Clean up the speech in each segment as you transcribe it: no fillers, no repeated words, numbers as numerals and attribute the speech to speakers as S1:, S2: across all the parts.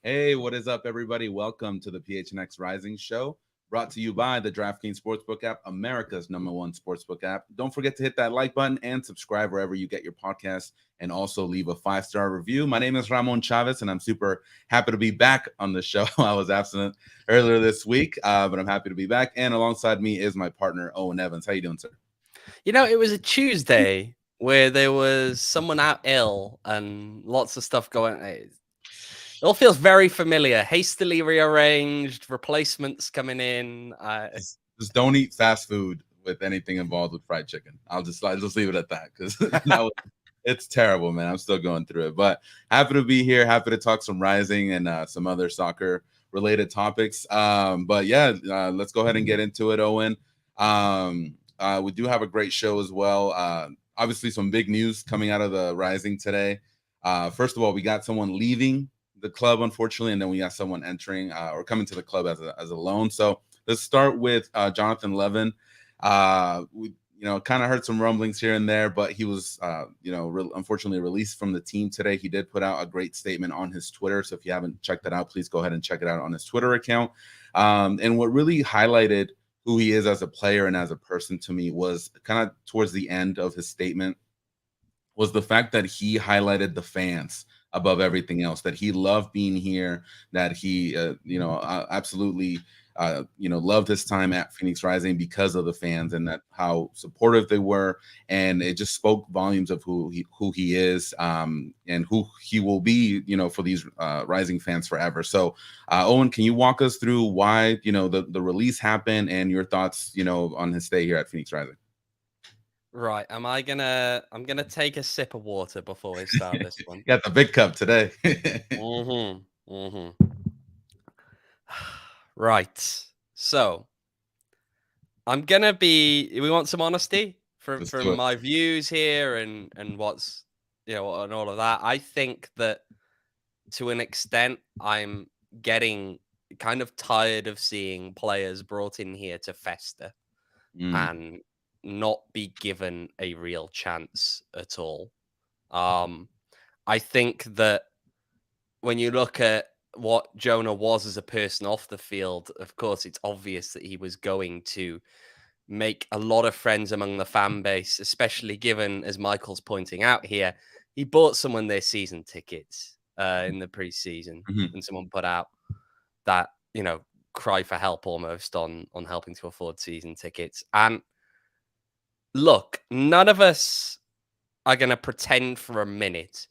S1: Hey, what is up, everybody? Welcome to the PHNX Rising Show, brought to you by the DraftKings Sportsbook app, America's #1 sportsbook app. Don't forget to hit that like button and subscribe wherever you get your podcasts, and also leave a 5-star review. My name is Ramon Chavez, and I'm super happy to be back on the show. I was absent earlier this week, but I'm happy to be back. And alongside me is my partner, Owen Evans. How you doing, sir?
S2: You know, it was a Tuesday where there was someone out ill and lots of stuff going on. It all feels very familiar. Hastily rearranged, replacements coming in.
S1: Just don't eat fast food with anything involved with fried chicken. I'll just leave it at that, because it's terrible, man. I'm still going through it, but happy to be here. Happy to talk some Rising and some other soccer related topics. But yeah, let's go ahead and get into it, Owen. We do have a great show as well. Obviously, some big news coming out of the Rising today. First of all, we got someone leaving the club, unfortunately, and then we got someone entering or coming to the club as a loan. So let's start with Jonathan Levin. We kind of heard some rumblings here and there, but he was unfortunately released from the team today. He did put out a great statement on his Twitter, so if you haven't checked that out, please go ahead and check it out on his Twitter account. And what really highlighted who he is as a player and as a person to me was kind of towards the end of his statement, was the fact that he highlighted the fans above everything else, that he loved being here, that he absolutely loved his time at Phoenix Rising because of the fans, and that how supportive they were, and it just spoke volumes of who he is, and who he will be, for these Rising fans forever. So Owen, can you walk us through why the release happened and your thoughts on his stay here at Phoenix Rising?
S2: Right. I'm gonna take a sip of water before we start this one.
S1: Got the big cup today.
S2: Right. So I'm gonna be. We want some honesty from my views here and what's and all of that. I think that to an extent, I'm getting kind of tired of seeing players brought in here to fester and not be given a real chance at all. I think that when you look at what Jonah was as a person off the field, of course, it's obvious that he was going to make a lot of friends among the fan base, especially given, as Michael's pointing out here, he bought someone their season tickets in the preseason, and someone put out that, cry for help almost on helping to afford season tickets. And look, none of us are going to pretend for a minute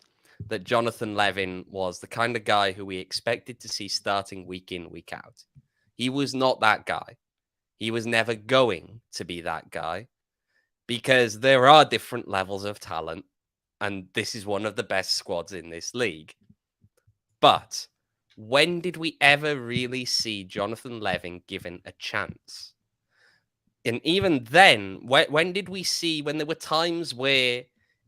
S2: that Jonathan Levin was the kind of guy who we expected to see starting week in, week out. He was not that guy. He was never going to be that guy, because there are different levels of talent, and this is one of the best squads in this league. But when did we ever really see Jonathan Levin given a chance? And even then, when did we see, when there were times where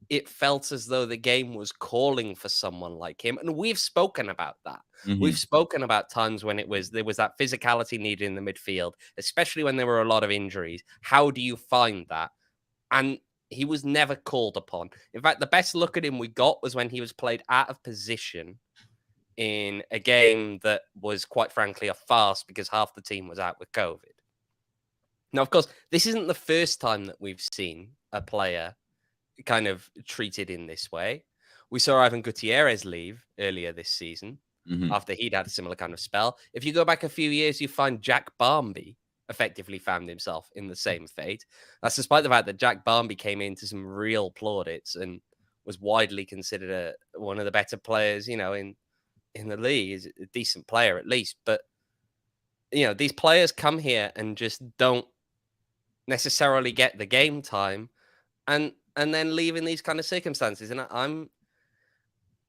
S2: it felt as though the game was calling for someone like him? And we've spoken about that. We've spoken about times when there was that physicality needed in the midfield, especially when there were a lot of injuries. How do you find that? And he was never called upon. In fact, the best look at him we got was when he was played out of position in a game that was, quite frankly, a farce because half the team was out with COVID. Now, of course, this isn't the first time that we've seen a player kind of treated in this way. We saw Ivan Gutierrez leave earlier this season after he'd had a similar kind of spell. If you go back a few years, you find Jack Barmby effectively found himself in the same fate. That's despite the fact that Jack Barmby came into some real plaudits and was widely considered one of the better players, in the league. Is a decent player at least, but these players come here and just don't necessarily get the game time, and then leave in these kind of circumstances. And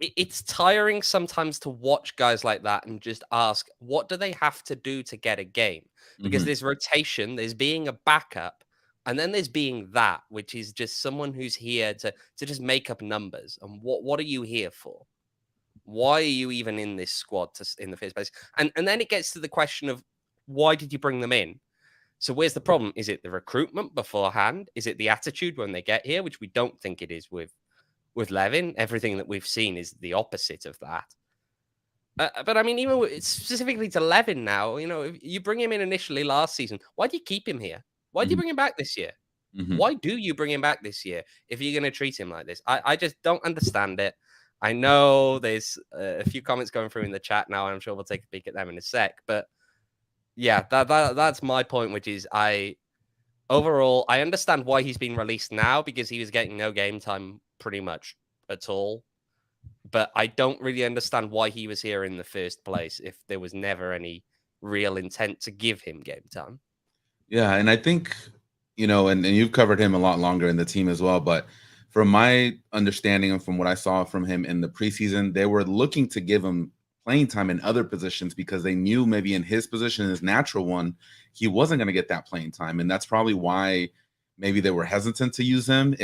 S2: it's tiring sometimes to watch guys like that and just ask, what do they have to do to get a game? Because there's rotation, there's being a backup, and then there's being that, which is just someone who's here to just make up numbers. And what are you here for? Why are you even in this squad in the first place? And then it gets to the question of, why did you bring them in? So where's the problem? Is it the recruitment beforehand? Is it the attitude when they get here, which we don't think it is with Levin? Everything that we've seen is the opposite of that. But I mean, even specifically to Levin now, if you bring him in initially last season, why do you keep him here? Why do you bring him back this year? Why do you bring him back this year if you're going to treat him like this? I just don't understand it. I know there's a few comments going through in the chat now, and I'm sure we'll take a peek at them in a sec. But yeah, that's my point, which is overall, I understand why he's been released now, because he was getting no game time pretty much at all. But I don't really understand why he was here in the first place if there was never any real intent to give him game time.
S1: Yeah, and I think, and you've covered him a lot longer in the team as well, but from my understanding and from what I saw from him in the preseason, they were looking to give him playing time in other positions because they knew maybe in his position, his natural one, he wasn't going to get that playing time. And that's probably why maybe they were hesitant to use him,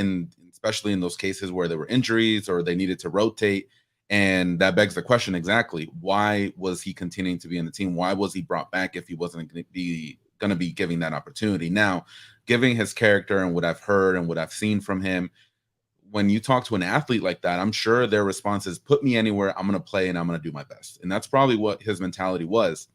S1: especially in those cases where there were injuries or they needed to rotate. And that begs the question, exactly, why was he continuing to be in the team? Why was he brought back if he wasn't going to be giving that opportunity? Now, giving his character and what I've heard and what I've seen from him, when you talk to an athlete like that, I'm sure their response is, put me anywhere, I'm going to play and I'm going to do my best. And that's probably what his mentality was.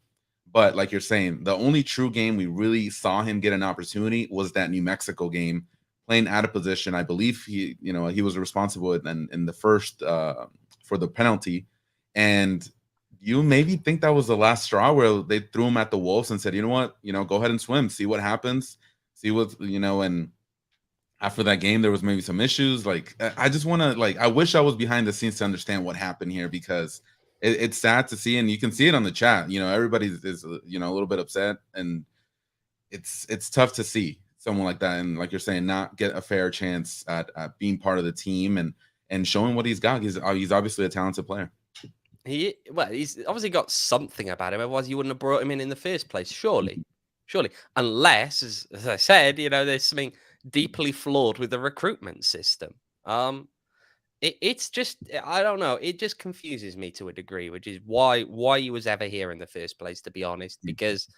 S1: But like you're saying, the only true game we really saw him get an opportunity was that New Mexico game, playing out of position. I believe he was responsible in the first for the penalty. And you maybe think that was the last straw where they threw him at the wolves and said, you know what, go ahead and swim, see what happens, see what, and after that game, there was maybe some issues. Like, I just want to, I wish I was behind the scenes to understand what happened here, because it's sad to see, and you can see it on the chat. Everybody is a little bit upset, and it's tough to see someone like that, and like you're saying, not get a fair chance at being part of the team and showing what he's got. He's obviously a talented player.
S2: He's obviously got something about him. Otherwise, you wouldn't have brought him in the first place. Surely, unless, as I said, there's something deeply flawed with the recruitment system. It's just, I don't know. It just confuses me to a degree, which is why he was ever here in the first place, to be honest. Because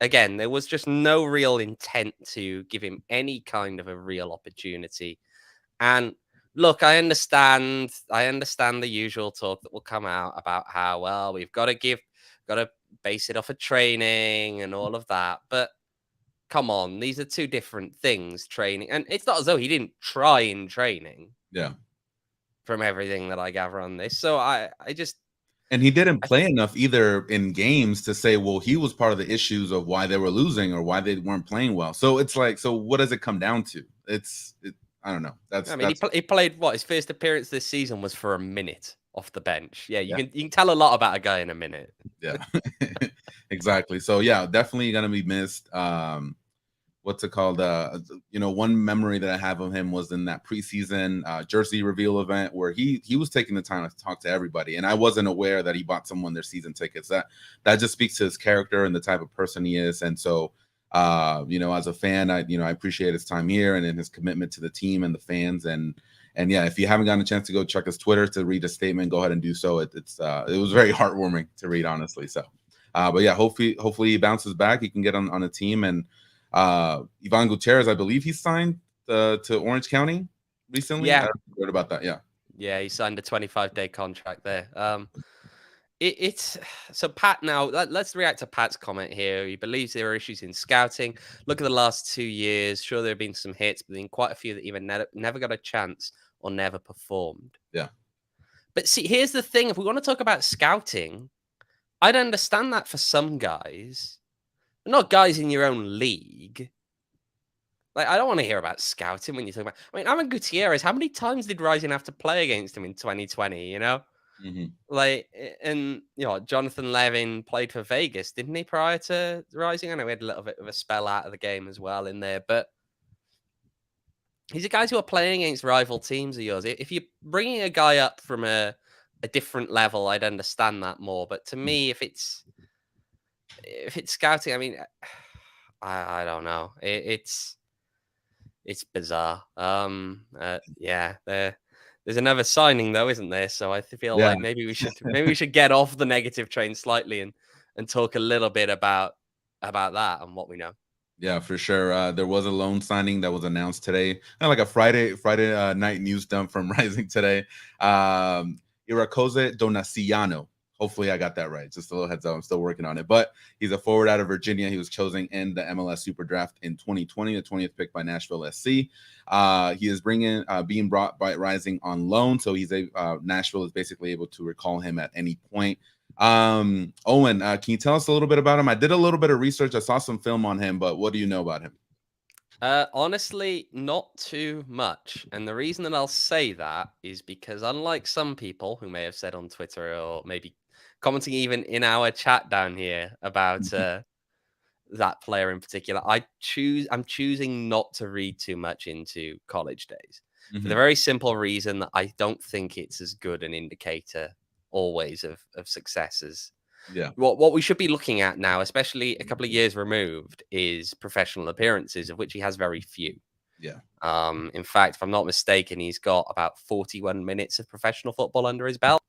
S2: again, there was just no real intent to give him any kind of a real opportunity. And look, I understand the usual talk that will come out about how, well, we've got to base it off of training and all of that. But come on, these are two different things, training. And it's not as though he didn't try in training.
S1: Yeah.
S2: From everything that I gather on this. So I just...
S1: And he didn't play enough either in games to say, well, he was part of the issues of why they were losing or why they weren't playing well. So it's like, so what does it come down to? I don't know.
S2: He played his first appearance this season was for a minute off the bench. Yeah, you can tell a lot about a guy in a minute.
S1: Yeah, exactly. So yeah, definitely gonna be missed. What's it called? One memory that I have of him was in that preseason jersey reveal event where he was taking the time to talk to everybody, and I wasn't aware that he bought someone their season tickets. That just speaks to his character and the type of person he is. And so, as a fan, I appreciate his time here and his commitment to the team and the fans. And yeah, if you haven't gotten a chance to go check his Twitter to read a statement, go ahead and do so. It was very heartwarming to read, honestly. So, but yeah, hopefully he bounces back. He can get on a team. And Ivan Gutierrez, I believe he signed to Orange County recently.
S2: Yeah,
S1: I heard about that.
S2: Yeah, he signed a 25-day contract there. It's so Pat. Now let's react to Pat's comment here. He believes there are issues in scouting. Look at the last 2 years. Sure, there have been some hits, but then quite a few that even never got a chance or never performed.
S1: Yeah.
S2: But see, here's the thing: if we want to talk about scouting, I'd understand that for some guys, but not guys in your own league. Like, I don't want to hear about scouting when you talk about. I mean, Alan Gutierrez. How many times did Rising have to play against him in 2020? You know, like, and Jonathan Levin played for Vegas, didn't he, prior to Rising? I know he had a little bit of a spell out of the game as well in there, but these are guys who are playing against rival teams of yours. If you're bringing a guy up from a different level, I'd understand that more. But to me, if it's scouting, I mean, I don't know. It's bizarre. Yeah, there's another signing though, isn't there? So I feel like maybe we should get off the negative train slightly and talk a little bit about that and what we know.
S1: Yeah, for sure. There was a loan signing that was announced today, kind of like a Friday night news dump from Rising today. Irakoze Donasiyano. Hopefully, I got that right. Just a little heads up. I'm still working on it. But he's a forward out of Virginia. He was chosen in the MLS Super Draft in 2020, the 20th pick by Nashville SC. He is being brought by Rising on loan, so Nashville is basically able to recall him at any point. Owen, can you tell us a little bit about him? I did a little bit of research. I saw some film on him, but what do you know about him?
S2: Honestly, not too much. And the reason that I'll say that is because, unlike some people who may have said on Twitter or maybe commenting even in our chat down here about that player in particular, I'm choosing not to read too much into college days for the very simple reason that I don't think it's as good an indicator always of success as what we should be looking at now, especially a couple of years removed, is professional appearances, of which he has very few. In fact, if I'm not mistaken, he's got about 41 minutes of professional football under his belt,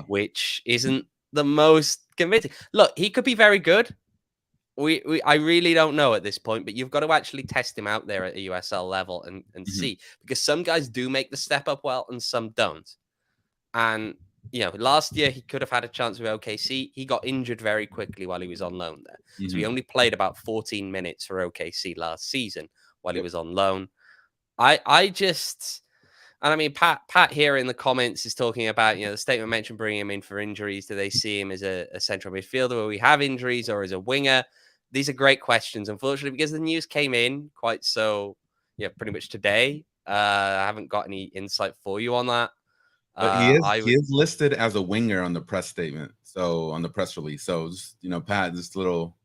S2: which isn't the most convincing. Look, he could be very good. I really don't know at this point, but you've got to actually test him out there at a USL level and see, because some guys do make the step up well and some don't. And last year he could have had a chance with OKC. He got injured very quickly while he was on loan there. So he only played about 14 minutes for OKC last season while he was on loan. And I mean, Pat here in the comments is talking about, the statement mentioned bringing him in for injuries. Do they see him as a central midfielder where we have injuries, or as a winger? These are great questions, unfortunately, because the news came in quite so, pretty much today. I haven't got any insight for you on that.
S1: But he is listed as a winger on the press statement. So on the press release. So just, Pat, just little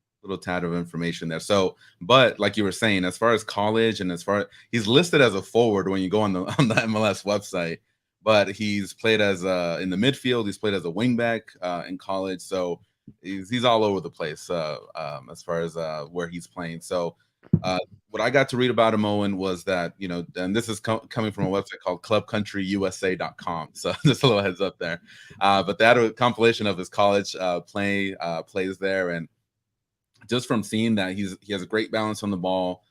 S1: tad of information there. So, but like you were saying, as far as college and he's listed as a forward when you go on the MLS website, but he's played as in the midfield. He's played as a wingback in college. So he's all over the place as far as where he's playing. So what I got to read about him, Owen, was that, and this is coming from a website called clubcountryusa.com. So just a little heads up there. But they had a compilation of his college plays there. And just from seeing that, he has a great balance on the ball.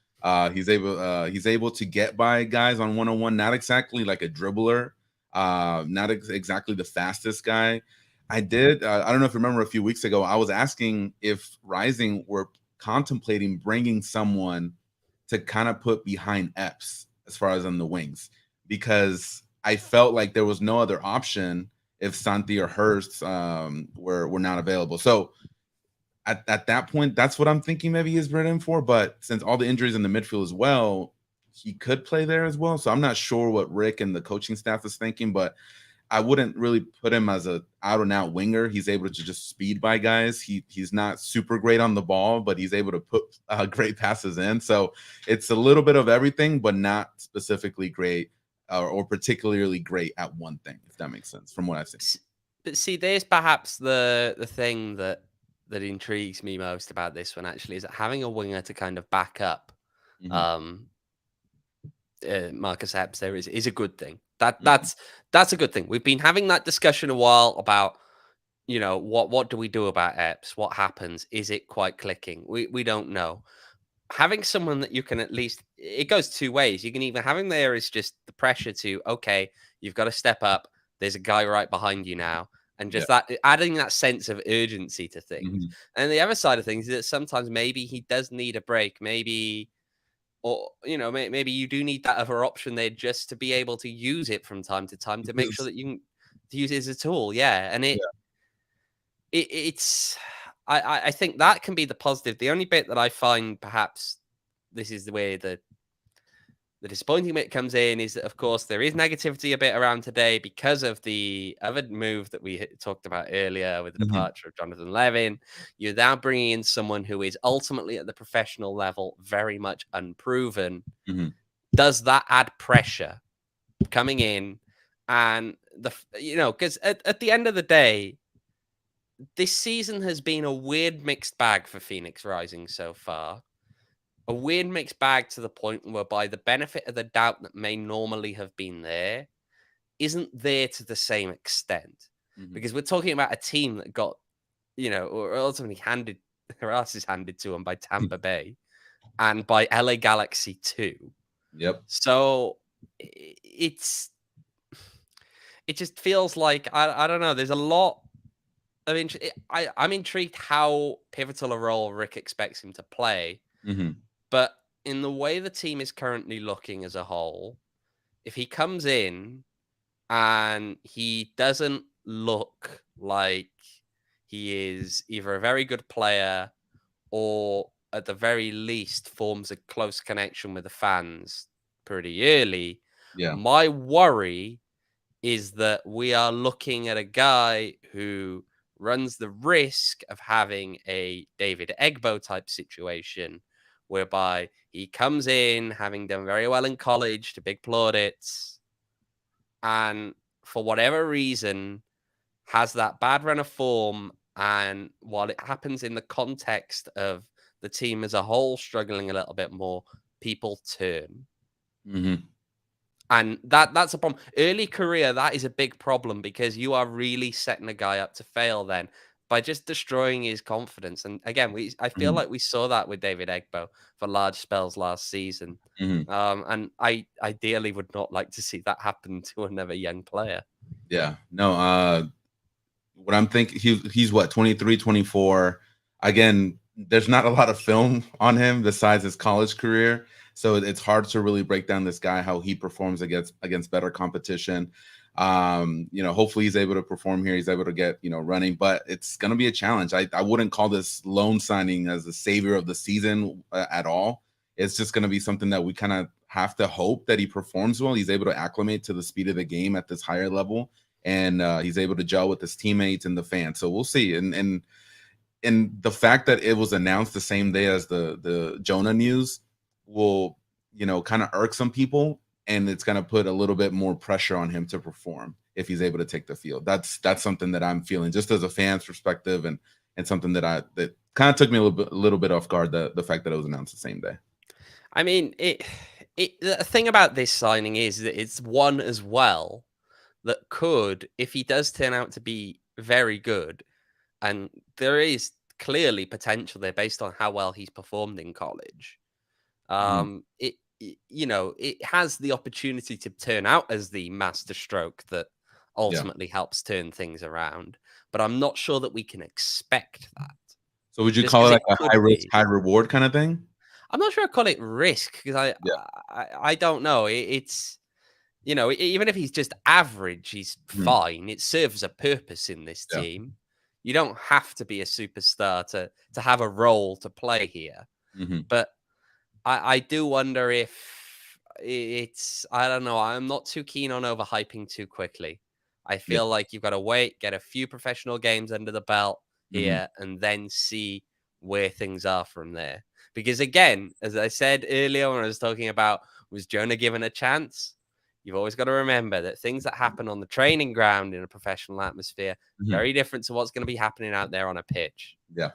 S1: He's able to get by guys on one-on-one, not exactly like a dribbler, not exactly the fastest guy. I don't know if you remember a few weeks ago, I was asking if Rising were contemplating bringing someone to kind of put behind Epps as far as on the wings, because I felt like there was no other option if Santi or Hurst were not available. So at that point, that's what I'm thinking maybe he's written for. But since all the injuries in the midfield as well, he could play there as well. So I'm not sure what Rick and the coaching staff is thinking, but I wouldn't really put him as a out and out winger. He's able to just speed by guys. He's not super great on the ball, but he's able to put great passes in. So it's a little bit of everything, but not specifically great or particularly great at one thing, if that makes sense from what I've seen.
S2: But see, there's perhaps the thing that intrigues me most about this one, actually, is that having a winger to kind of back up Marcus Epps there is a good thing. That's a good thing. We've been having that discussion a while about, what do we do about Epps? What happens? Is it quite clicking? We don't know. Having someone that you can at least, it goes two ways. You can either have him there as just the pressure to, okay, you've got to step up. There's a guy right behind you now. And just that, adding that sense of urgency to things. And the other side of things is that sometimes maybe he does need a break. Maybe, or, maybe you do need that other option there just to be able to use it from time to time to make sure that you can to use it as a tool. Yeah, and it's I think that can be the positive. The only bit that I find perhaps this is the way that the disappointing bit comes in is that, of course, there is negativity a bit around today because of the other move that we talked about earlier with the departure of Jonathan Levin. You're now bringing in someone who is ultimately at the professional level very much unproven. Does that add pressure coming in? And because at the end of the day, this season has been a weird mixed bag for Phoenix Rising so far. A weird mixed bag to the point whereby the benefit of the doubt that may normally have been there isn't there to the same extent. Because we're talking about a team that got, or ultimately handed their asses handed to them by Tampa Bay and by LA Galaxy too.
S1: Yep.
S2: So it just feels like, I don't know, there's a lot of I'm intrigued how pivotal a role Rick expects him to play. But in the way the team is currently looking as a whole, if he comes in and he doesn't look like he is either a very good player or at the very least forms a close connection with the fans pretty early, my worry is that we are looking at a guy who runs the risk of having a David Egbo type situation whereby he comes in having done very well in college to big plaudits and for whatever reason has that bad run of form, and while it happens in the context of the team as a whole struggling a little bit more, people turn. And that's a problem. Early career, that is a big problem because you are really setting a guy up to fail then by just destroying his confidence. And again, I feel like we saw that with David Egbo for large spells last season. And I ideally would not like to see that happen to another young player.
S1: Yeah, no, what I'm thinking, he's what, 23, 24. Again, there's not a lot of film on him besides his college career. So it's hard to really break down this guy, how he performs against better competition. Hopefully he's able to perform here. He's able to get, running, but it's going to be a challenge. I wouldn't call this loan signing as the savior of the season at all. It's just going to be something that we kind of have to hope that he performs well. He's able to acclimate to the speed of the game at this higher level, and he's able to gel with his teammates and the fans. So we'll see. And the fact that it was announced the same day as the Jonah news will, kind of irk some people, and it's going to put a little bit more pressure on him to perform if he's able to take the field. That's something that I'm feeling just as a fan's perspective, and something that kind of took me a little bit off guard, the fact that it was announced the same day.
S2: I mean, the thing about this signing is that it's one as well that could, if he does turn out to be very good, and there is clearly potential there based on how well he's performed in college. It has the opportunity to turn out as the master stroke that ultimately helps turn things around. But I'm not sure that we can expect that.
S1: So would you call it like a high risk, high reward kind of thing?
S2: I'm not sure I'd call it risk because I don't know. It's, even if he's just average, he's fine. It serves a purpose in this team. You don't have to be a superstar to have a role to play here. But I do wonder if it's, I don't know. I'm not too keen on overhyping too quickly. I feel like you've got to wait, get a few professional games under the belt here, and then see where things are from there. Because again, as I said earlier when I was talking about, was Jonah given a chance? You've always got to remember that things that happen on the training ground in a professional atmosphere, very different to what's going to be happening out there on a pitch.
S1: Yeah,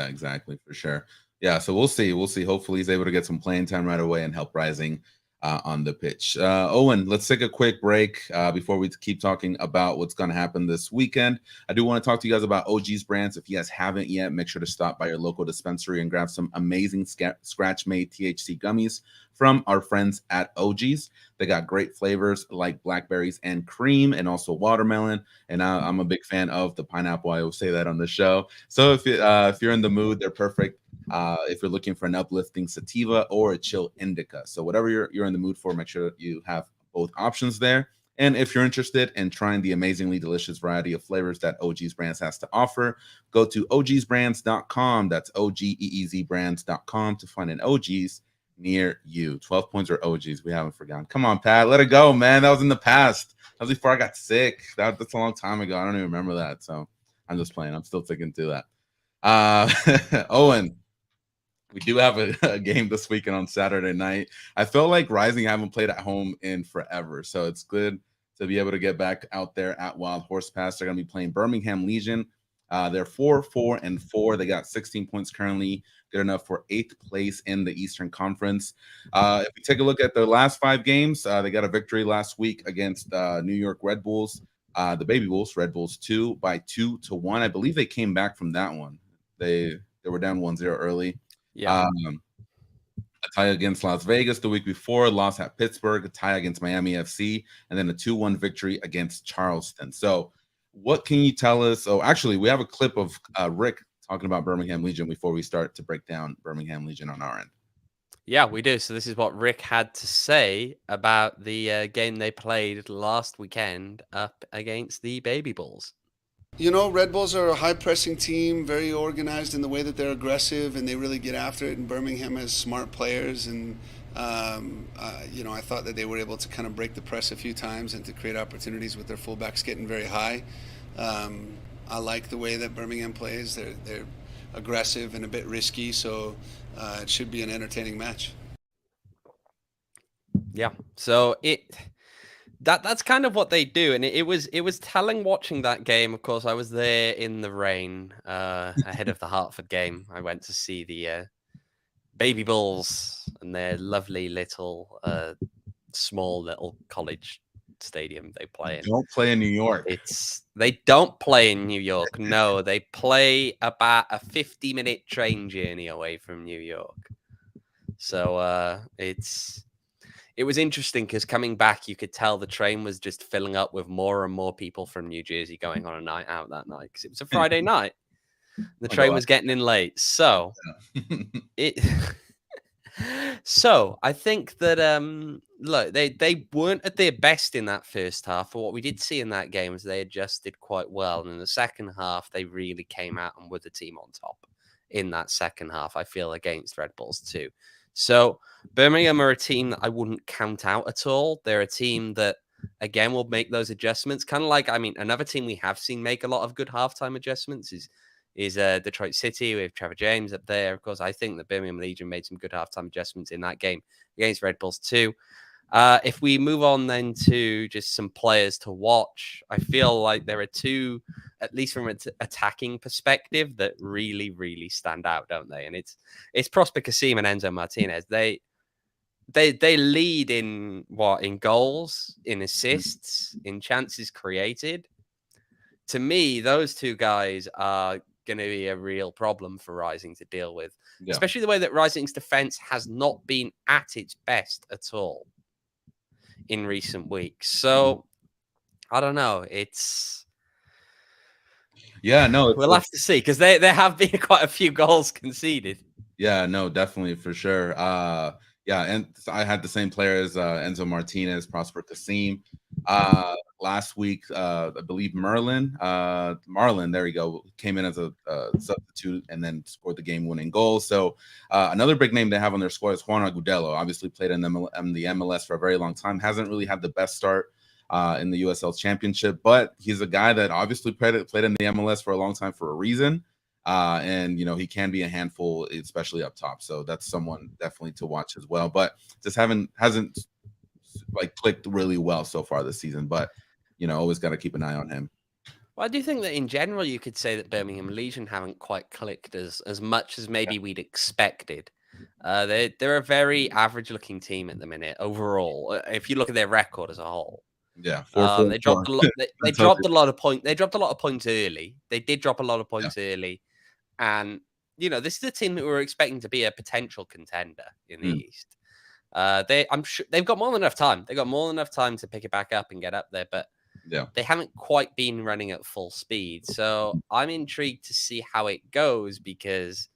S1: exactly, for sure. Yeah, so we'll see. Hopefully he's able to get some playing time right away and help Rising on the pitch. Owen, let's take a quick break before we keep talking about what's going to happen this weekend. I do want to talk to you guys about OG's Brands. If you guys haven't yet, make sure to stop by your local dispensary and grab some amazing scratch-made THC gummies from our friends at OG's. They got great flavors like blackberries and cream, and also watermelon. And I'm a big fan of the pineapple. I will say that on the show. So if you're in the mood, they're perfect. If you're looking for an uplifting sativa or a chill indica. So whatever you're in the mood for, make sure you have both options there. And if you're interested in trying the amazingly delicious variety of flavors that OG's Brands has to offer, go to ogsbrands.com. That's OGEEZbrands.com to find an OG's near you. 12 points or OGs. We haven't forgotten. Come on, Pat. Let it go, man. That was in the past. That was before I got sick. That's a long time ago. I don't even remember that. So I'm just playing. I'm still sticking to that. Owen, we do have a game this weekend on Saturday night. I feel like Rising haven't played at home in forever, so it's good to be able to get back out there at Wild Horse Pass. They're going to be playing Birmingham Legion. They're 4-4-4. They got 16 points currently, good enough for 8th place in the Eastern Conference. If we take a look at their last 5 games, they got a victory last week against New York Red Bulls, the Baby Bulls, Red Bulls 2 by 2-1. I believe they came back from that one. They were down 1-0 early.
S2: Yeah.
S1: A tie against Las Vegas the week before, loss at Pittsburgh, a tie against Miami FC, and then a 2-1 victory against Charleston. So what can you tell us? Oh, actually, we have a clip of Rick talking about Birmingham Legion before we start to break down Birmingham Legion on our end.
S2: Yeah, we do. So this is what Rick had to say about the game they played last weekend up against the Baby Bulls.
S3: You know, Red Bulls are a high-pressing team, very organized in the way that they're aggressive, and they really get after it. And Birmingham has smart players, and I thought that they were able to kind of break the press a few times and to create opportunities with their fullbacks getting very high. I like the way that Birmingham plays. They're aggressive and a bit risky, so it should be an entertaining match.
S2: Yeah. So that's kind of what they do, and it was telling watching that game. Of course, I was there in the rain ahead of the Hartford game. I went to see the Baby Bulls and their lovely little small little college stadium they play in.
S1: Don't play in New York.
S2: They don't play in New York. No, they play about a 50-minute train journey away from New York. So it was interesting because coming back, you could tell the train was just filling up with more and more people from New Jersey going on a night out that night because it was a Friday night. The train was getting in late. So So I think that look, they weren't at their best in that first half. But what we did see in that game is they adjusted quite well. And in the second half, they really came out and were the team on top in that second half, I feel, against Red Bulls too. So Birmingham are a team that I wouldn't count out at all. They're a team that, again, will make those adjustments. Kind of like, I mean, another team we have seen make a lot of good halftime adjustments is Detroit City with Trevor James up there. Of course, I think the Birmingham Legion made some good halftime adjustments in that game against Red Bulls too. If we move on then to just some players to watch, I feel like there are two, at least from an attacking perspective, that really, really stand out, don't they? And it's Prosper Kasim and Enzo Martinez. They lead in goals, in assists, in chances created. To me, those two guys are going to be a real problem for Rising to deal with, especially the way that Rising's defense has not been at its best at all in recent weeks. So I don't know. We'll have to see because there have been quite a few goals conceded.
S1: Yeah, no, definitely for sure. And I had the same players, Enzo Martinez, Prosper Kasim. Last week, I believe Marlon, there you go, came in as a substitute and then scored the game-winning goal. So another big name they have on their squad is Juan Agudelo. Obviously played in the MLS for a very long time. Hasn't really had the best start in the USL Championship, but he's a guy that obviously played in the MLS for a long time for a reason. And he can be a handful, especially up top. So that's someone definitely to watch as well. But just hasn't like clicked really well so far this season. But always got to keep an eye on him.
S2: Well, I do think that in general, you could say that Birmingham Legion haven't quite clicked as much as maybe we'd expected. They're a very average-looking team at the minute overall. If you look at their record as a whole, they dropped a lot. They dropped a lot of points. They dropped a lot of points early. They did drop a lot of points early, and this is a team that we were expecting to be a potential contender in the East. I'm sure they've got more than enough time. They've got more than enough time to pick it back up and get up there, but they haven't quite been running at full speed. So I'm intrigued to see how it goes because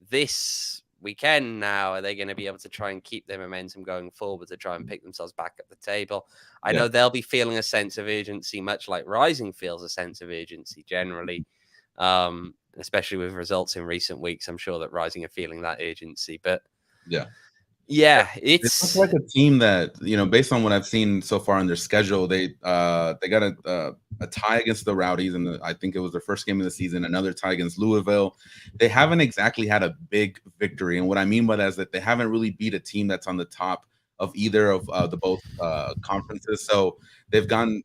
S2: this weekend now? Are they going to be able to try and keep their momentum going forward to try and pick themselves back at the table? I know they'll be feeling a sense of urgency, much like Rising feels a sense of urgency generally, especially with results in recent weeks. I'm sure that Rising are feeling that urgency, but yeah,
S1: it looks like a team that, based on what I've seen so far in their schedule, they got a tie against the Rowdies, and I think it was their first game of the season. Another tie against Louisville. They haven't exactly had a big victory, and what I mean by that is that they haven't really beat a team that's on the top of either of the both conferences. So they've gone,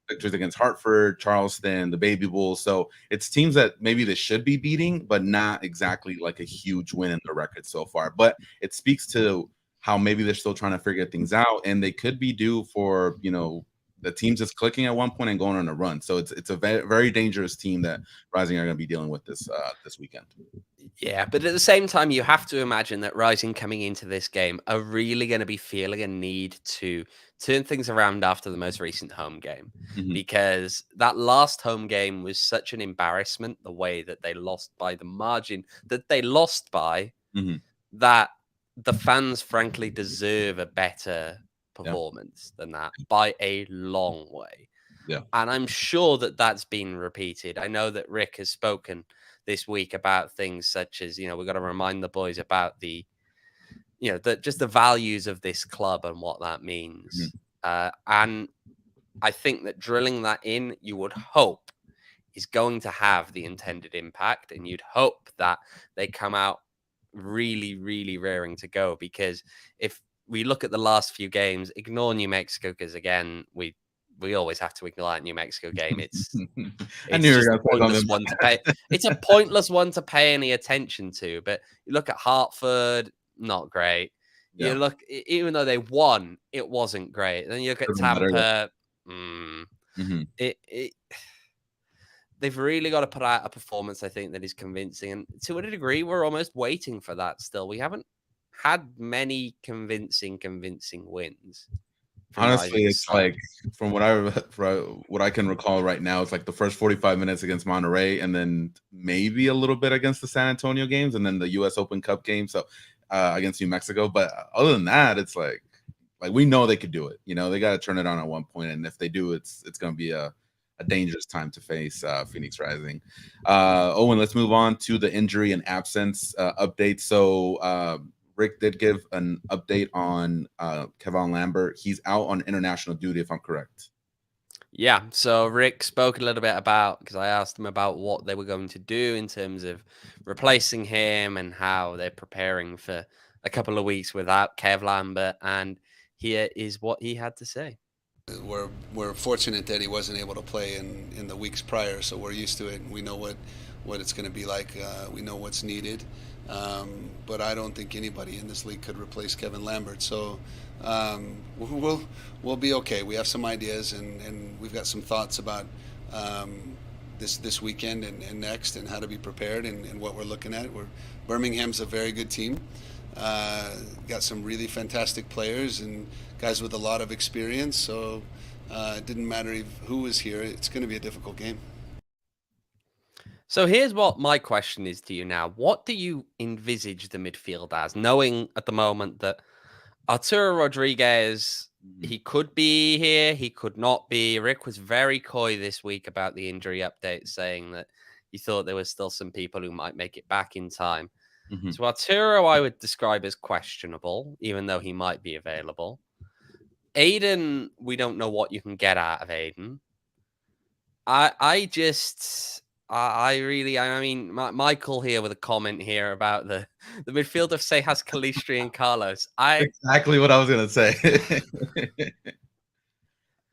S1: victories against Hartford, Charleston, the Baby Bulls. So it's teams that maybe they should be beating, but not exactly like a huge win in the record so far. But it speaks to how maybe they're still trying to figure things out, and they could be due for, the team's just clicking at one point and going on a run. So it's a very, very dangerous team that Rising are going to be dealing with this weekend.
S2: Yeah, but at the same time, you have to imagine that Rising coming into this game are really going to be feeling a need to turn things around after the most recent home game, because that last home game was such an embarrassment, the way that they lost by the margin that they lost by, that the fans frankly deserve a better performance than that by a long way.
S1: Yeah.
S2: And I'm sure that that's been repeated. I know that Rick has spoken this week about things such as, we've got to remind the boys about the values of this club and what that means. And I think that drilling that in, you would hope, is going to have the intended impact, and you'd hope that they come out really, really raring to go. Because if we look at the last few games, ignore New Mexico, because again, we always have to ignore that New Mexico game. It's just a pointless one to pay. It's a pointless one to pay any attention to. But you look at Hartford, not great. You look, even though they won, it wasn't great. Then you look at Tampa. They've really got to put out a performance, I think, that is convincing. And to a degree, we're almost waiting for that still. We haven't had many convincing wins.
S1: Honestly, it's like, from what I can recall right now, it's like the first 45 minutes against Monterey, and then maybe a little bit against the San Antonio games, and then the U.S. Open Cup game, so against New Mexico. But other than that, it's like we know they could do it. They got to turn it on at one point, and if they do, it's going to be a dangerous time to face Phoenix Rising. Owen, let's move on to the injury and absence update. So Rick did give an update on Kevon Lambert. He's out on international duty, if I'm correct.
S2: Yeah, so Rick spoke a little bit about, because I asked him about what they were going to do in terms of replacing him and how they're preparing for a couple of weeks without Kev Lambert, and here is what he had to say.
S3: We're fortunate that he wasn't able to play in the weeks prior, so we're used to it, and we know what it's going to be like. We know what's needed. But I don't think anybody in this league could replace Kevin Lambert. So we'll be okay. We have some ideas, and we've got some thoughts about this weekend and next, and how to be prepared, and what we're looking at. Birmingham's a very good team. Got some really fantastic players and guys with a lot of experience. So it didn't matter who was here. It's going to be a difficult game.
S2: So here's what my question is to you now. What do you envisage the midfield as, knowing at the moment that Arturo Rodriguez, he could be here, he could not be. Rick was very coy this week about the injury update, saying that he thought there was still some people who might make it back in time. So Arturo, I would describe as questionable, even though he might be available. Aiden, we don't know what you can get out of Aiden. Michael here with a comment here about the midfield of Seijas, Calistri, and Carlos.
S1: Exactly what I was going to say.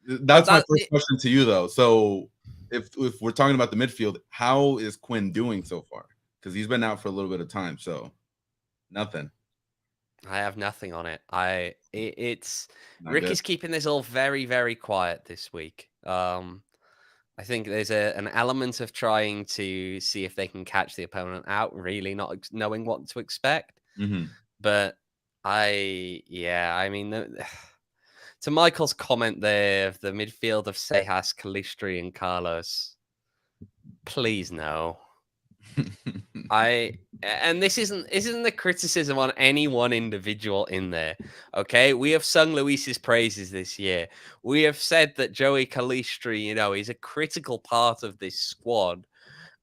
S1: That's my first question to you, though. So if we're talking about the midfield, how is Quinn doing so far? Because he's been out for a little bit of time, so nothing.
S2: I have nothing on it. Rick is keeping this all very, very quiet this week. I think there's an element of trying to see if they can catch the opponent out, really not knowing what to expect. But to Michael's comment there of the midfield of Seijas, Calistri, and Carlos, please no. and this isn't the criticism on any one individual in there. Okay, we have sung Luis's praises this year. We have said that Joey Calistri, is a critical part of this squad,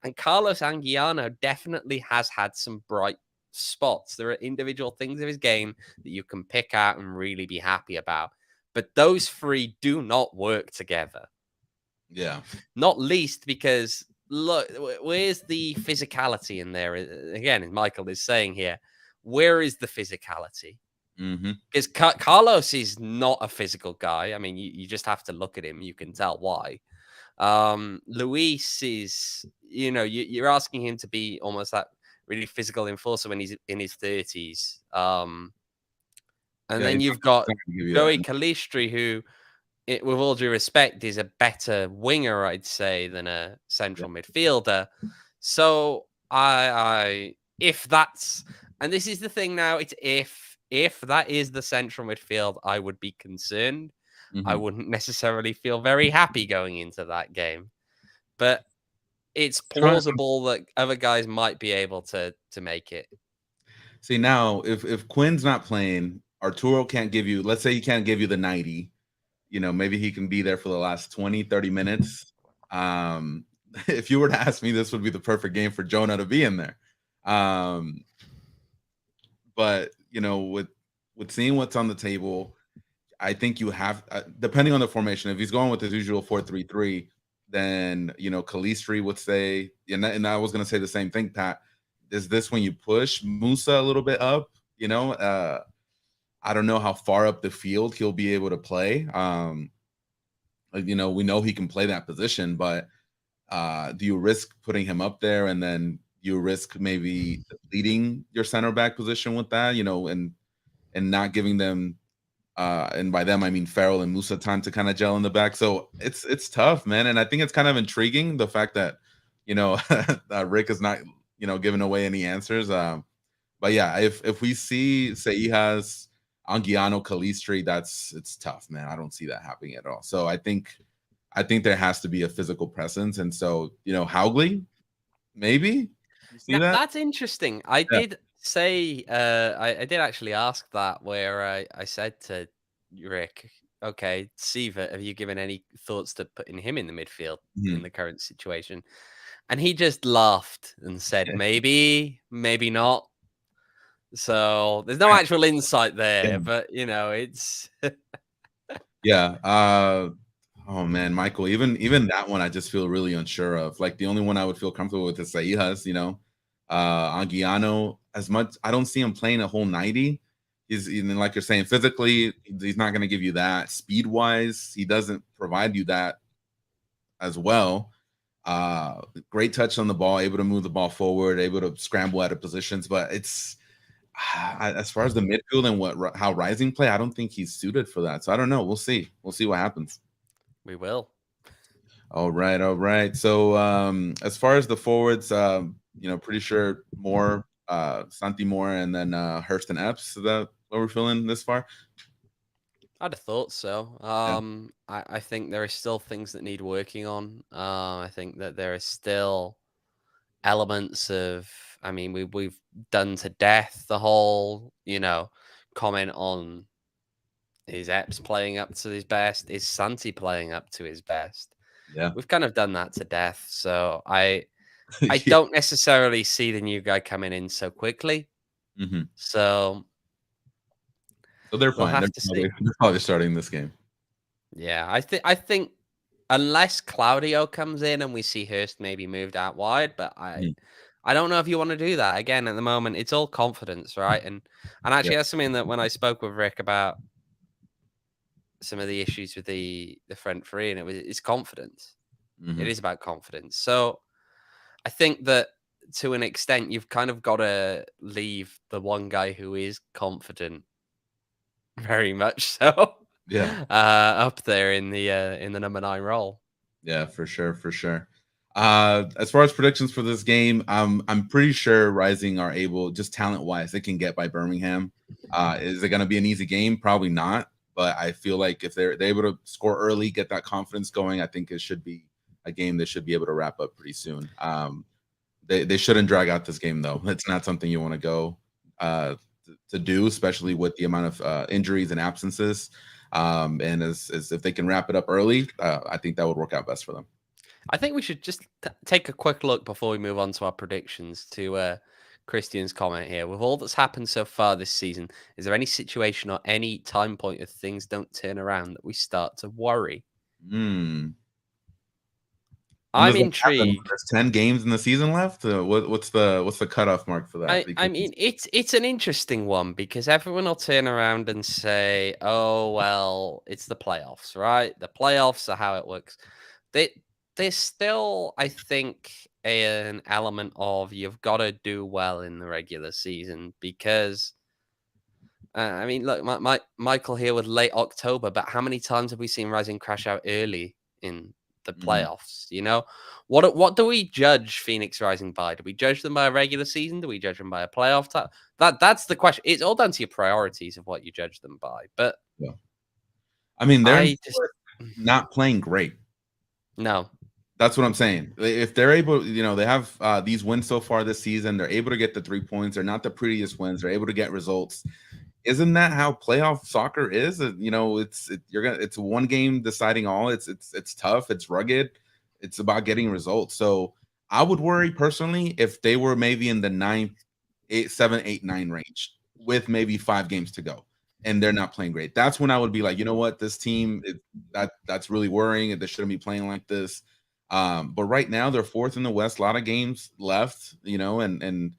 S2: and Carlos Anguiano definitely has had some bright spots. There are individual things of his game that you can pick out and really be happy about, but those three do not work together.
S1: Yeah,
S2: not least because look, where's the physicality in there? Again, as Michael is saying here, where is the physicality? Because Carlos is not a physical guy. I mean, you just have to look at him. You can tell why. Luis is, you're asking him to be almost that really physical enforcer when he's in his 30s. And then you've got Joey Calistri, who, with all due respect, is a better winger, I'd say, than a central midfielder. So if that's, and this is the thing now, it's if that is the central midfield, I would be concerned. I wouldn't necessarily feel very happy going into that game, but it's plausible that other guys might be able to make it.
S1: See, now if Quinn's not playing, Arturo can't give you, let's say he can't give you the 90. Maybe he can be there for the last 20, 30 minutes. If you were to ask me, this would be the perfect game for Jonah to be in there. But, with seeing what's on the table, I think you have, depending on the formation, if he's going with his usual 4-3-3, then, Calistri would say, and I was going to say the same thing, Pat. Is this when you push Musa a little bit up? I don't know how far up the field he'll be able to play. We know he can play that position, but do you risk putting him up there and then you risk maybe leading your center back position with that, and not giving them, and by them I mean Farrell and Musa, time to kind of gel in the back. So it's tough, man. And I think it's kind of intriguing, the fact that, Rick is not, giving away any answers. But yeah, if we see Seijas, Anguiano, Calistri, it's tough, man. I don't see that happening at all. So I think there has to be a physical presence. And so, Haugley, maybe you see that?
S2: That's interesting. I did say, I did actually ask that, where I said to Rick, okay, Siva, have you given any thoughts to putting him in the midfield in the current situation? And he just laughed and said, maybe not. So there's no actual insight there, but it's
S1: yeah. Oh man, Michael, even that one I just feel really unsure of. Like, the only one I would feel comfortable with is Seijas. Anguiano, as much, I don't see him playing a whole 90. He's, like you're saying, physically he's not going to give you that. Speed wise, he doesn't provide you that as well. Great touch on the ball, able to move the ball forward, able to scramble out of positions, but it's, as far as the midfield and how Rising play, I don't think he's suited for that. So I don't know. We'll see what happens.
S2: We will.
S1: All right. So as far as the forwards, pretty sure Moore, Santi Moore, and then Hurst and Epps. Is that what we're feeling this far?
S2: I'd have thought so. I think there are still things that need working on. I think that there are still elements of, I mean, we've done to death the whole, comment on, is Epps playing up to his best? Is Santi playing up to his best?
S1: Yeah.
S2: We've kind of done that to death. So I don't necessarily see the new guy coming in so quickly. So
S1: they're fine. They're probably starting this game.
S2: Yeah, I think unless Claudio comes in and we see Hurst maybe moved out wide, but I don't know if you want to do that. Again, at the moment, it's all confidence, right? And actually, that's something that when I spoke with Rick about some of the issues with the front three, and it's confidence. It is about confidence. So I think that to an extent, you've kind of got to leave the one guy who is confident, very much so, up there in the number 9 role.
S1: Yeah, for sure. As far as predictions for this game, I'm pretty sure Rising are able, just talent-wise, they can get by Birmingham. Is it going to be an easy game? Probably not. But I feel like if they're able to score early, get that confidence going, I think it should be a game that should be able to wrap up pretty soon. They shouldn't drag out this game though. It's not something you want to go to do, especially with the amount of injuries and absences. And as if they can wrap it up early, I think that would work out best for them.
S2: I think we should just take a quick look before we move on to our predictions to Christian's comment here. With all that's happened so far this season, is there any situation or any time point if things don't turn around that we start to worry? I'm intrigued.
S1: There's 10 games in the season left. What's the cutoff mark for that?
S2: I mean, it's an interesting one because everyone will turn around and say, "Oh well, it's the playoffs, right? The playoffs are how it works." There's still, I think, an element of you've got to do well in the regular season because, I mean, look, Michael here with late October, but how many times have we seen Rising crash out early in the playoffs? You know, what do we judge Phoenix Rising by? Do we judge them by a regular season? Do we judge them by a playoff time? That's the question. It's all down to your priorities of what you judge them by. But
S1: yeah. I mean, they're not playing great.
S2: No.
S1: That's what I'm saying. If they're able, they have these wins so far this season. They're able to get the 3 points. They're not the prettiest wins. They're able to get results. Isn't that how playoff soccer is? It's one game deciding all. It's tough. It's rugged. It's about getting results. So I would worry personally if they were maybe in the 9, 8, 7, 8, 9 range with maybe 5 games to go, and they're not playing great. That's when I would be like, you know what, this team that's really worrying. They shouldn't be playing like this. But right now they're 4th in the West. A lot of games left, and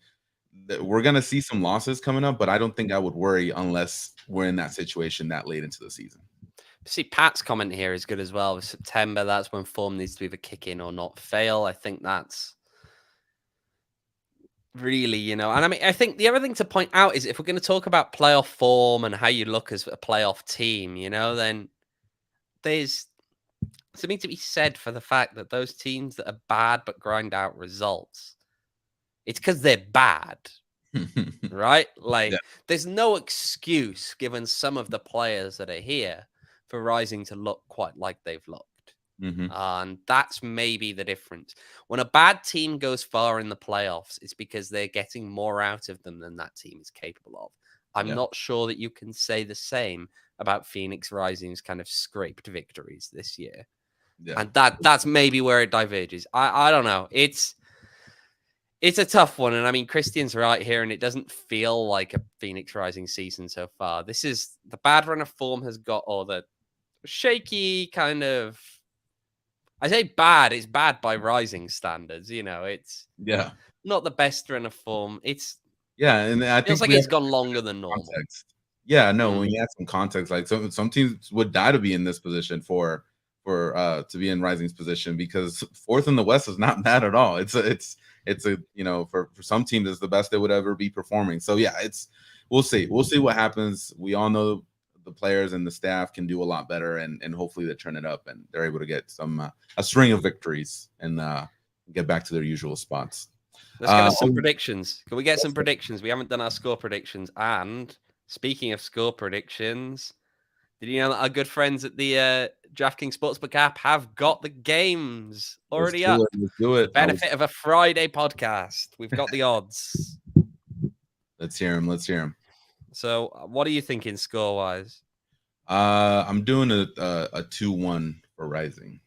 S1: we're gonna see some losses coming up. But I don't think I would worry unless we're in that situation that late into the season.
S2: See, Pat's comment here is good as well. With September, that's when form needs to either kick in or not fail. I think that's really, and I mean, I think the other thing to point out is if we're going to talk about playoff form and how you look as a playoff team, then there's something to be said for the fact that those teams that are bad but grind out results, it's because they're bad, right? Like, there's no excuse given some of the players that are here for Rising to look quite like they've looked. And that's maybe the difference. When a bad team goes far in the playoffs, it's because they're getting more out of them than that team is capable of. I'm not sure that you can say the same about Phoenix Rising's kind of scraped victories this year. And that's maybe where it diverges. I don't know. It's a tough one. And I mean, Christian's right here, and it doesn't feel like a Phoenix Rising season so far. This is the bad run of form has got, or the shaky kind of, I say bad, it's bad by Rising standards. It's not the best run of form.
S1: And I think
S2: feels like it's gone longer than normal.
S1: Context. When you add some context, like some teams would die to be in this position for to be in Rising's position, because 4th in the West is not bad at all. It's a for some teams it's the best they would ever be performing. So we'll see what happens. We all know the players and the staff can do a lot better, and hopefully they turn it up and they're able to get some a string of victories and get back to their usual spots.
S2: Let's get us some predictions. Can we get some predictions? We haven't done our score predictions. And speaking of score predictions, did you know that our good friends at the DraftKings Sportsbook app have got the games already up?
S1: Let's do it.
S2: Benefit of a Friday podcast. We've got the odds.
S1: Let's hear them.
S2: So, what are you thinking score-wise?
S1: I'm doing a 2-1 for Rising.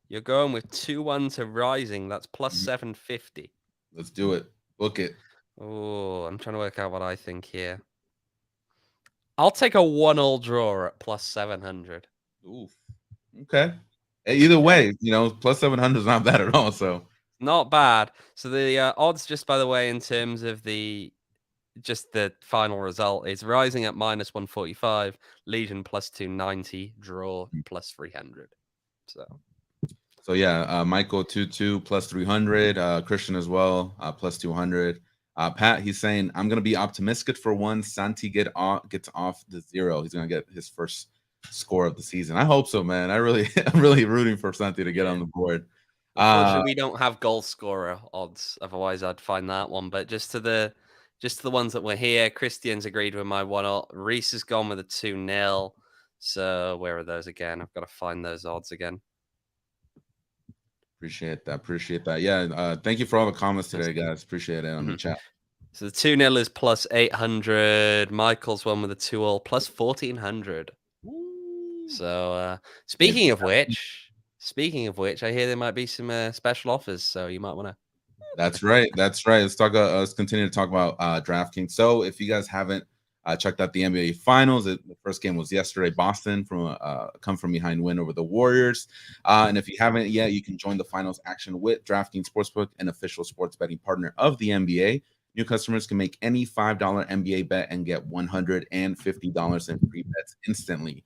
S2: You're going with 2-1 to Rising. That's plus 750.
S1: Let's do it. Book it.
S2: Oh, I'm trying to work out what I think here. I'll take a 1-1 draw at plus 700.
S1: Ooh. Okay. Either way, plus 700 is not bad at all. So
S2: not bad. So the odds, just by the way, in terms of just the final result, is Rising at minus 145, Legion plus 290, draw plus 300.
S1: So Michael 2-2 plus 300, Christian as well plus 200. Pat, he's saying I'm gonna be optimistic for one. Santi gets off the 0. He's gonna get his first score of the season. I hope so, man. I'm really rooting for Santi to get on the board.
S2: Unfortunately, we don't have goal scorer odds. Otherwise, I'd find that one. But just to the ones that were here, Christian's agreed with my 1-0. Reese has gone with a 2-0. So where are those again? I've got to find those odds again.
S1: Appreciate that. Yeah, thank you for all the comments today, guys. Appreciate it on the chat.
S2: So the 2-0 is plus 800. Michael's one with a 2-all plus 1400. So speaking of which, I hear there might be some special offers, so you might want to.
S1: That's right. Let's talk. Let's continue to talk about DraftKings. So if you guys haven't checked out the NBA Finals, the first game was yesterday. Boston from a come from behind win over the Warriors. And if you haven't yet, you can join the finals action with DraftKings Sportsbook, an official sports betting partner of the NBA. New customers can make any $5 NBA bet and get $150 in free bets instantly.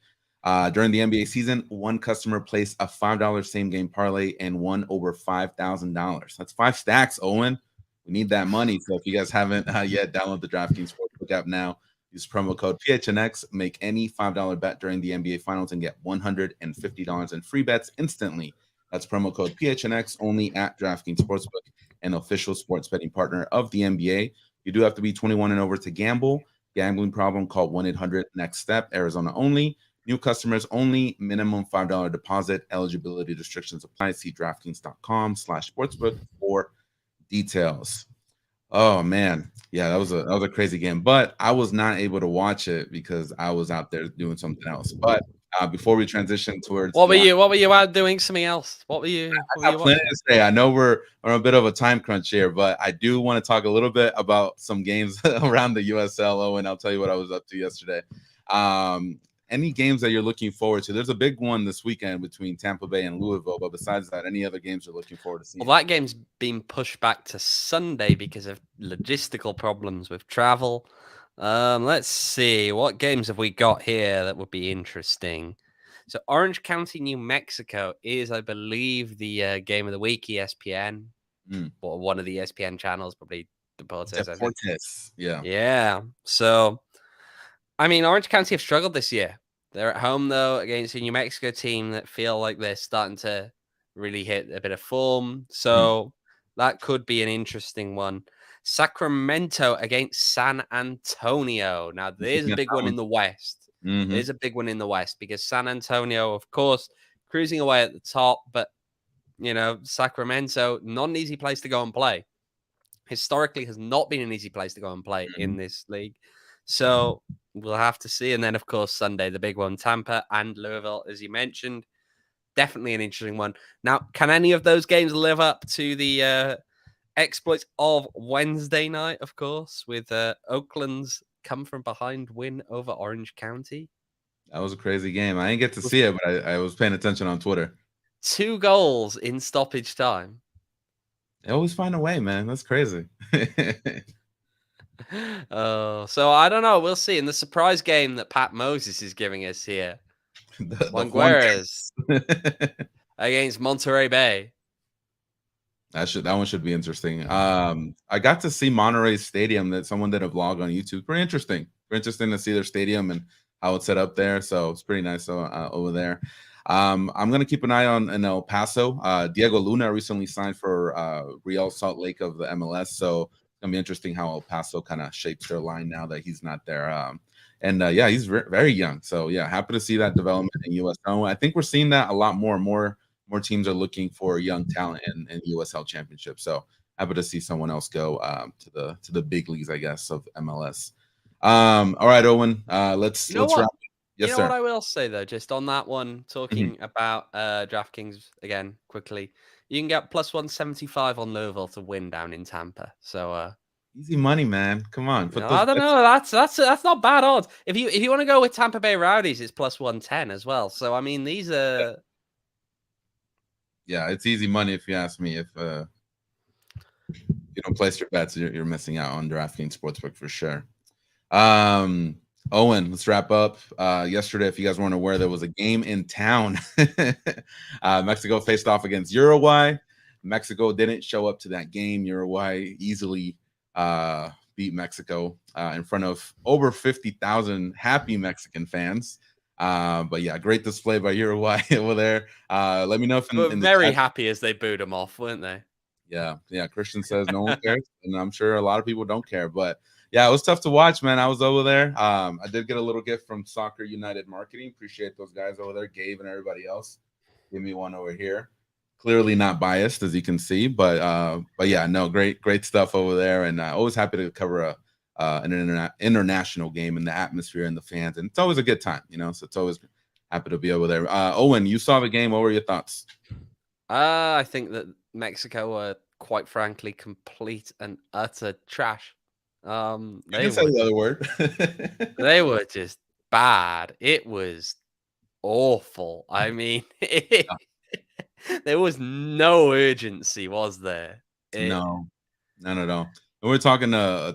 S1: During the NBA season, one customer placed a $5 same game parlay and won over $5,000. That's 5 stacks, Owen. We need that money. So if you guys haven't yet, download the DraftKings Sportsbook app now. Use promo code PHNX. Make any $5 bet during the NBA Finals and get $150 in free bets instantly. That's promo code PHNX only at DraftKings Sportsbook, an official sports betting partner of the NBA. You do have to be 21 and over to gamble. Gambling problem, call 1-800-NEXT-STEP. Arizona only. New customers only. Minimum $5 deposit. Eligibility restrictions apply. See DraftKings.com/sportsbook for details. Oh man, yeah, that was a crazy game, but I was not able to watch it because I was out there doing something else. But before we transition towards
S2: what were you out doing something else? What were you?
S1: I planning to say. I know we're on a bit of a time crunch here, but I do want to talk a little bit about some games around the USL. And I'll tell you what I was up to yesterday. Any games that you're looking forward to? There's a big one this weekend between Tampa Bay and Louisville, but besides that, any other games you're looking forward to seeing?
S2: Well, that game's been pushed back to Sunday because of logistical problems with travel. Let's see. What games have we got here that would be interesting? So Orange County, New Mexico is, I believe, the game of the week, ESPN. Or one of the ESPN channels, probably Deportes.
S1: Yeah.
S2: Yeah. So, I mean, Orange County have struggled this year. They're at home, though, against a New Mexico team that feel like they're starting to really hit a bit of form. So that could be an interesting one. Sacramento against San Antonio. Now, there's a big one in the West. There's a big one in the West because San Antonio, of course, cruising away at the top. But, you know, Sacramento, not an easy place to go and play. Historically has not been an easy place to go and play in this league. So we'll have to see. And then, of course, Sunday, the big one, Tampa and Louisville, as you mentioned. Definitely an interesting one. Now, can any of those games live up to the exploits of Wednesday night, of course, with Oakland's come from behind win over Orange County?
S1: That was a crazy game. I didn't get to see it, but I was paying attention on Twitter.
S2: 2 goals in stoppage time.
S1: They always find a way, man. That's crazy.
S2: So I don't know. We'll see. In the surprise game that Pat Moses is giving us here, Langueras against Monterey Bay.
S1: That one should be interesting. I got to see Monterey Stadium. That someone did a vlog on YouTube. Pretty interesting. Pretty interesting to see their stadium and how it's set up there. So it's pretty nice over there. I'm gonna keep an eye on in El Paso. Diego Luna recently signed for Real Salt Lake of the MLS. So it's gonna be interesting how El Paso kind of shapes their line now that he's not there. Yeah, he's very young. So yeah, happy to see that development in USL. I think we're seeing that a lot more. More teams are looking for young talent in USL Championship. So happy to see someone else go to the big leagues, I guess, of MLS. All right, Owen. Let's wrap. Yes, sir.
S2: What I will say though, just on that one, talking about DraftKings again quickly, you can get plus 175 on Louisville to win down in Tampa. So
S1: easy money, man. Come on.
S2: I don't know. That's not bad odds. If you want to go with Tampa Bay Rowdies, it's plus 110 as well. So I mean, these are.
S1: Yeah, it's easy money if you ask me. If you don't place your bets, you're missing out on DraftKings Sportsbook for sure. Owen, let's wrap up. Yesterday, if you guys weren't aware, there was a game in town. Mexico faced off against Uruguay. Mexico didn't show up to that game. Uruguay easily beat Mexico in front of over 50,000 happy Mexican fans. But yeah, great display by Uruguay over there. Let me know if
S2: in very happy as they booed them off, weren't they?
S1: Yeah. Christian says no one cares, and I'm sure a lot of people don't care. But yeah, it was tough to watch, man. I was over there. I did get a little gift from Soccer United Marketing. Appreciate those guys over there, Gabe and everybody else. Give me one over here. clearly not biased, as you can see, but yeah, no, great stuff over there, and always happy to cover an international game in the atmosphere and the fans, and it's always a good time, so it's always happy to be over there. Owen, you saw the game. What were your thoughts?
S2: I think that Mexico were, quite frankly, complete and utter trash.
S1: You can say the other word.
S2: They were just bad. It was awful. I mean, there was no urgency, was there?
S1: No, none at all. And we're talking a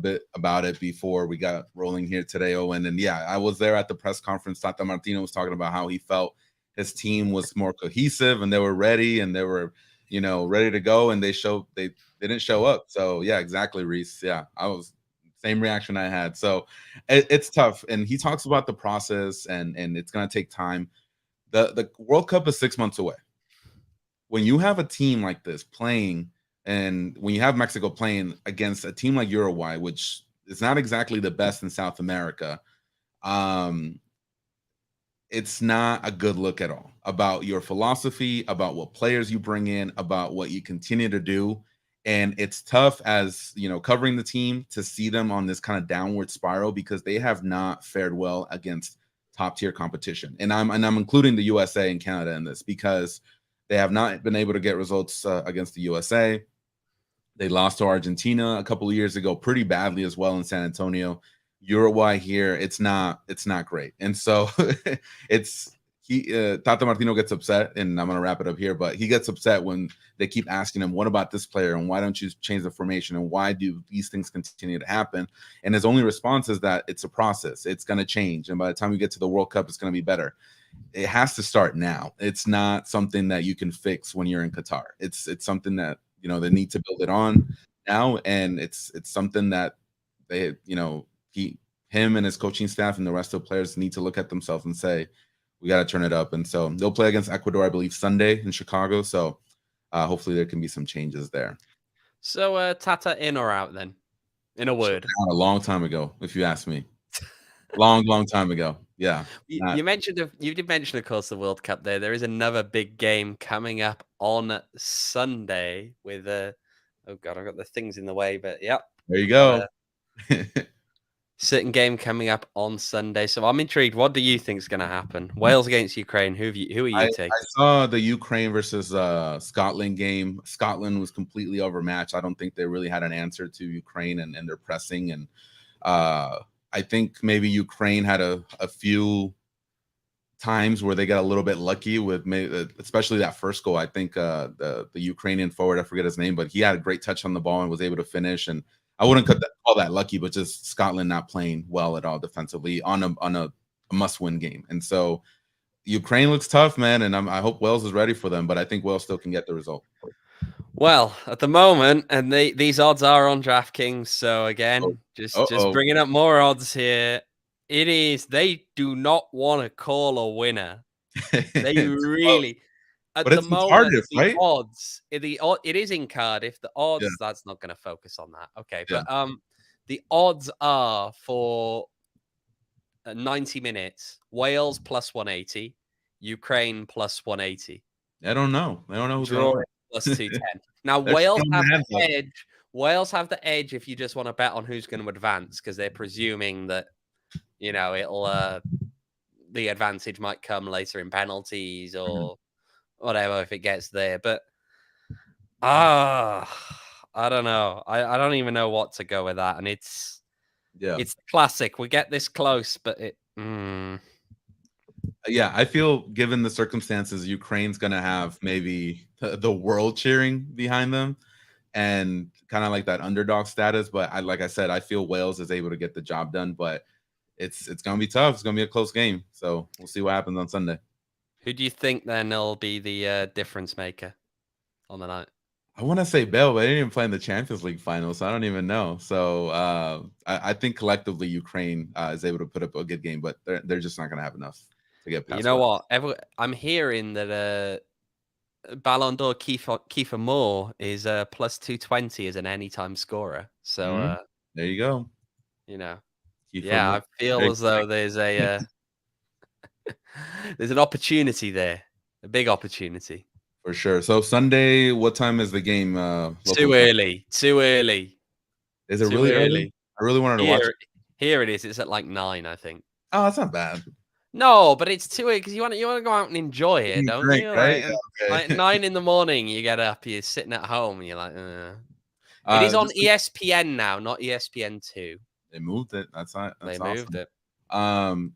S1: bit about it before we got rolling here today, Owen. And yeah, I was there at the press conference. Tata Martino was talking about how he felt his team was more cohesive and they were ready and they were, ready to go. And they didn't show up. So yeah, exactly, Reese. Yeah, I was same reaction I had. So it's tough. And he talks about the process and it's going to take time. The World Cup is 6 months away. When you have a team like this playing, and when you have Mexico playing against a team like Uruguay, which is not exactly the best in South America, it's not a good look at all about your philosophy, about what players you bring in, about what you continue to do. And it's tough as, covering the team to see them on this kind of downward spiral because they have not fared well against top tier competition. And I'm including the USA and Canada in this because they have not been able to get results against the USA. They lost to Argentina a couple of years ago pretty badly as well in San Antonio. Uruguay here, it's not great. And so Tata Martino gets upset, and I'm going to wrap it up here, but he gets upset when they keep asking him, what about this player? And why don't you change the formation? And why do these things continue to happen? And his only response is that it's a process. It's going to change. And by the time we get to the World Cup, it's going to be better. It has to start now. It's not something that you can fix when you're in Qatar. It's something that, they need to build it on now. And it's something that they, him and his coaching staff and the rest of the players need to look at themselves and say, we got to turn it up. And so they'll play against Ecuador, I believe, Sunday in Chicago. So hopefully there can be some changes there.
S2: So Tata in or out then? In a word.
S1: A long time ago, if you ask me. long time ago. Yeah.
S2: You did mention, of course, the World Cup there. There is another big game coming up on Sunday with oh God, I've got the things in the way, but yep.
S1: There you go.
S2: Certain game coming up on Sunday. So I'm intrigued. What do you think is going to happen? Wales against Ukraine. Who are you taking? I
S1: saw the Ukraine versus Scotland game. Scotland was completely overmatched. I don't think they really had an answer to Ukraine and their pressing. And I think maybe Ukraine had a few times where they got a little bit lucky with especially that first goal. I think the Ukrainian forward, I forget his name, but he had a great touch on the ball and was able to finish. And I wouldn't call that lucky, but just Scotland not playing well at all defensively on a must-win game. And so Ukraine looks tough, man, and I hope Wales is ready for them, but I think Wales still can get the result.
S2: Well, at the moment, and these odds are on DraftKings, so again, just bringing up more odds here. It is, they do not want to call a winner. They really... At the moment, Cardiff, right? Odds, it is in Cardiff. The odds, that's not going to focus on that. Okay, but the odds are for 90 minutes, Wales plus 180, Ukraine plus 180.
S1: I don't know who's
S2: going to plus 210. Now, Wales have the edge. Wales have the edge if you just want to bet on who's going to advance, because they're presuming that, it'll the advantage might come later in penalties or whatever if it gets there. But I don't know. I don't even know what to go with that. And it's classic. We get this close, but
S1: yeah, I feel given the circumstances, Ukraine's gonna have maybe the world cheering behind them and kind of like that underdog status. But like I said, I feel Wales is able to get the job done, but it's gonna be tough. It's gonna be a close game. So we'll see what happens on Sunday.
S2: Who do you think then will be the difference maker on the night?
S1: I want to say Bale, but I didn't even play in the Champions League final, so I don't even know. So I think collectively Ukraine is able to put up a good game, but they're just not going to have enough to get past.
S2: You know what? I'm hearing that Ballon d'Or Kiefer Moore is plus 220 as an anytime scorer. So
S1: there you go.
S2: I feel as though there's a there's an opportunity there, a big opportunity.
S1: For sure. So Sunday, what time is the game?
S2: Too early. Too early.
S1: Is it really early? I really wanted to watch it.
S2: Here it is. It's at like 9, I think.
S1: Oh, that's not bad.
S2: No, but it's too early because you want to go out and enjoy it, don't you?
S1: Right?
S2: Like 9 in the morning, you get up, you're sitting at home, and you're like, It is on ESPN now, not ESPN2.
S1: They moved it. That's
S2: moved it.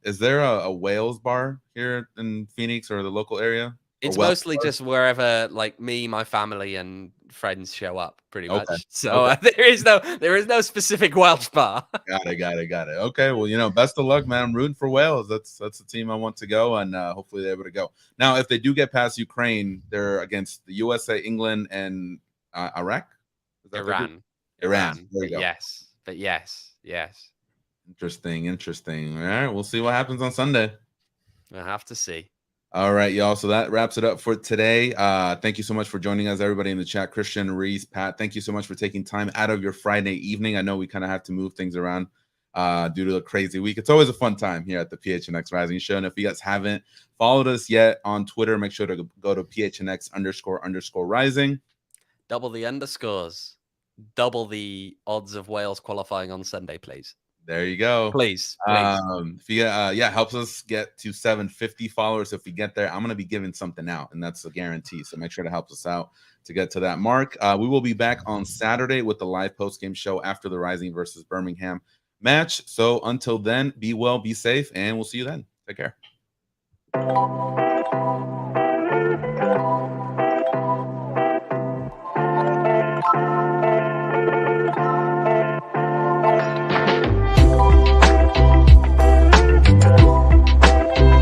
S1: Is there a Wales bar here in Phoenix or the local area?
S2: It's mostly just wherever like me, my family, and friends show up, pretty much.
S1: Okay.
S2: So there is no specific Welsh bar.
S1: Got it. Okay, well, best of luck, man. I'm rooting for Wales. That's the team I want to go, and hopefully they're able to go. Now, if they do get past Ukraine, they're against the USA, England, and Iraq.
S2: Iran.
S1: There you go.
S2: Yes.
S1: Interesting. All right, we'll see what happens on Sunday.
S2: We'll have to see.
S1: All right, y'all. So that wraps it up for today. Thank you so much for joining us, everybody in the chat. Christian, Reese, Pat, thank you so much for taking time out of your Friday evening. I know we kind of have to move things around due to a crazy week. It's always a fun time here at the PHNX Rising Show. And if you guys haven't followed us yet on Twitter, make sure to go to PHNX__rising.
S2: Double the underscores. Double the odds of Wales qualifying on Sunday, please.
S1: There you go.
S2: Please.
S1: If you helps us get to 750 followers. If we get there, I'm gonna be giving something out, and that's a guarantee. So make sure to help us out to get to that mark. We will be back on Saturday with the live post-game show after the Rising versus Birmingham match. So until then, be well, be safe, and we'll see you then. Take care.